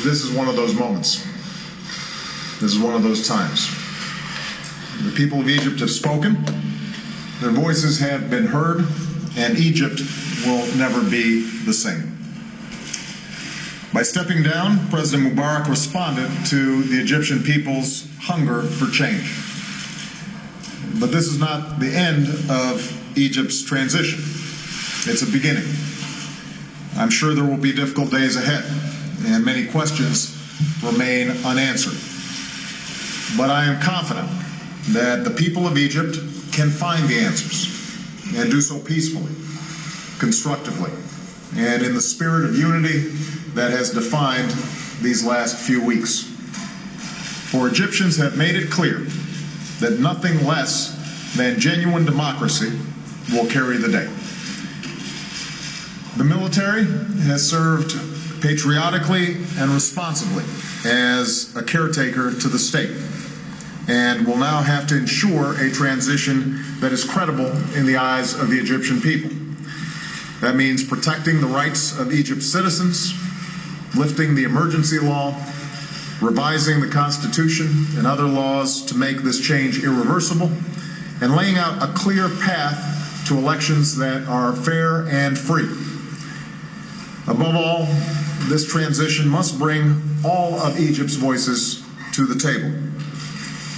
this is one of those moments. This is one of those times. The people of Egypt have spoken, their voices have been heard, and Egypt will never be the same. By stepping down, President Mubarak responded to the Egyptian people's hunger for change. But this is not the end of Egypt's transition. It's a beginning. I'm sure there will be difficult days ahead, and many questions remain unanswered. But I am confident that the people of Egypt can find the answers and do so peacefully, constructively, and in the spirit of unity that has defined these last few weeks. For Egyptians have made it clear that nothing less than genuine democracy will carry the day. The military has served patriotically and responsibly as a caretaker to the state, and will now have to ensure a transition that is credible in the eyes of the Egyptian people. That means protecting the rights of Egypt's citizens, lifting the emergency law, revising the Constitution and other laws to make this change irreversible, and laying out a clear path to elections that are fair and free. Above all, this transition must bring all of Egypt's voices to the table.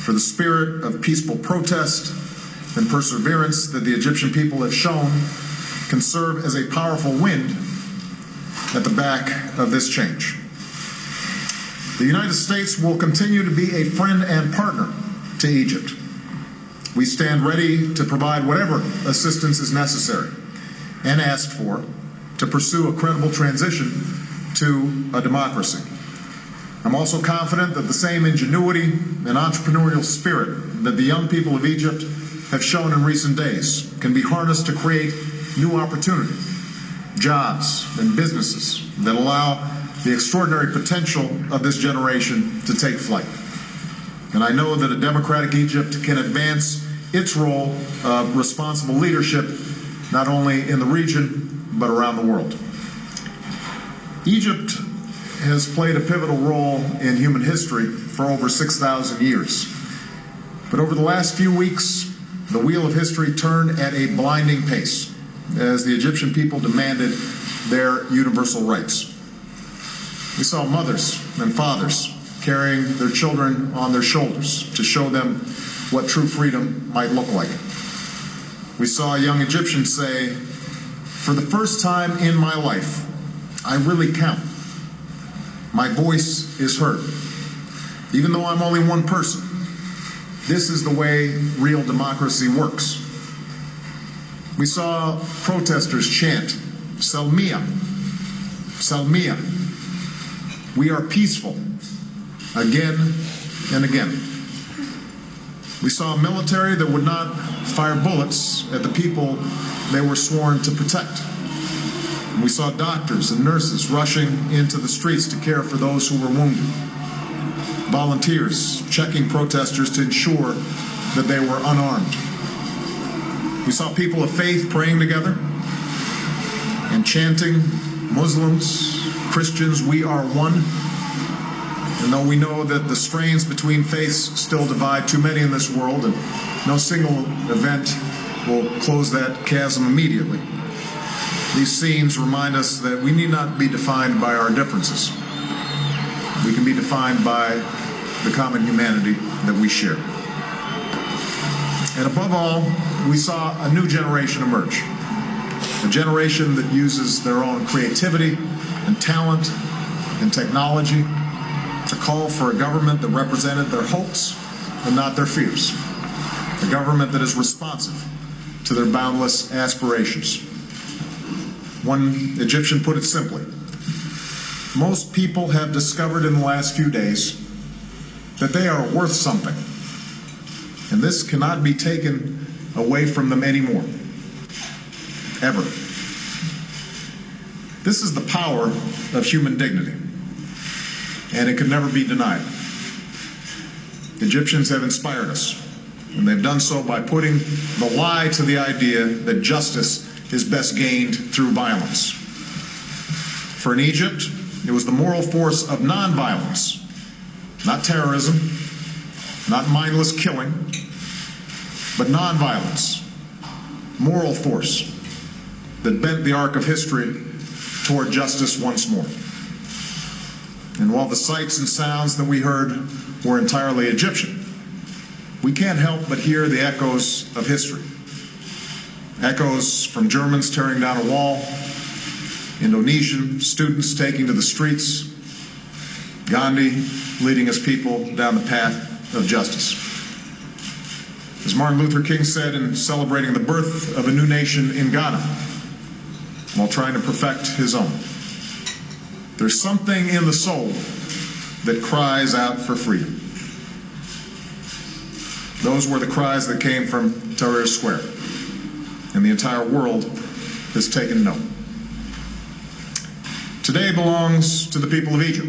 For the spirit of peaceful protest and perseverance that the Egyptian people have shown can serve as a powerful wind at the back of this change. The United States will continue to be a friend and partner to Egypt. We stand ready to provide whatever assistance is necessary and asked for to pursue a credible transition to a democracy. I'm also confident that the same ingenuity and entrepreneurial spirit that the young people of Egypt have shown in recent days can be harnessed to create new opportunity, jobs, and businesses that allow the extraordinary potential of this generation to take flight. And I know that a democratic Egypt can advance its role of responsible leadership not only in the region, but around the world. Egypt has played a pivotal role in human history for over 6,000 years. But over the last few weeks, the wheel of history turned at a blinding pace as the Egyptian people demanded their universal rights. We saw mothers and fathers carrying their children on their shoulders to show them what true freedom might look like. We saw a young Egyptian say, "For the first time in my life, I really count. My voice is heard. Even though I'm only one person, this is the way real democracy works." We saw protesters chant, "Salmiya, Salmiya." We are peaceful, again and again. We saw a military that would not fire bullets at the people they were sworn to protect. We saw doctors and nurses rushing into the streets to care for those who were wounded. Volunteers checking protesters to ensure that they were unarmed. We saw people of faith praying together and chanting, "Muslims, Christians, we are one." And though we know that the strains between faiths still divide too many in this world, and no single event will close that chasm immediately, these scenes remind us that we need not be defined by our differences. We can be defined by the common humanity that we share. And above all, we saw a new generation emerge. A generation that uses their own creativity and talent and technology to call for a government that represented their hopes and not their fears. A government that is responsive to their boundless aspirations. One Egyptian put it simply, most people have discovered in the last few days that they are worth something, and this cannot be taken away from them anymore, ever. This is the power of human dignity, and it can never be denied. Egyptians have inspired us, and they've done so by putting the lie to the idea that justice is best gained through violence. For in Egypt, It was the moral force of nonviolence, not terrorism, not mindless killing, but nonviolence, moral force that bent the arc of history toward justice once more. And while the sights and sounds that we heard were entirely Egyptian, we can't help but hear the echoes of history. Echoes from Germans tearing down a wall, Indonesian students taking to the streets, Gandhi leading his people down the path of justice. As Martin Luther King said in celebrating the birth of a new nation in Ghana, while trying to perfect his own, there's something in the soul that cries out for freedom. Those were the cries that came from Tahrir Square, and the entire world has taken note. Today belongs to the people of Egypt,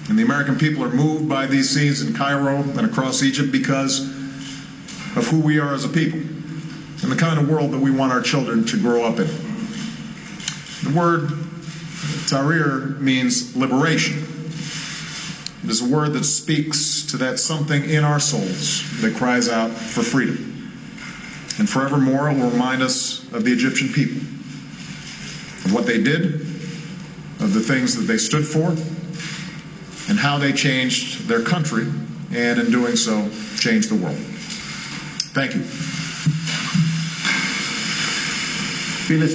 and the American people are moved by these scenes in Cairo and across Egypt because of who we are as a people and the kind of world that we want our children to grow up in. The word Tahrir means liberation. It is a word that speaks to that something in our souls that cries out for freedom. And forevermore it will remind us of the Egyptian people, of what they did, of the things that they stood for, and how they changed their country, and in doing so, changed the world. Thank you.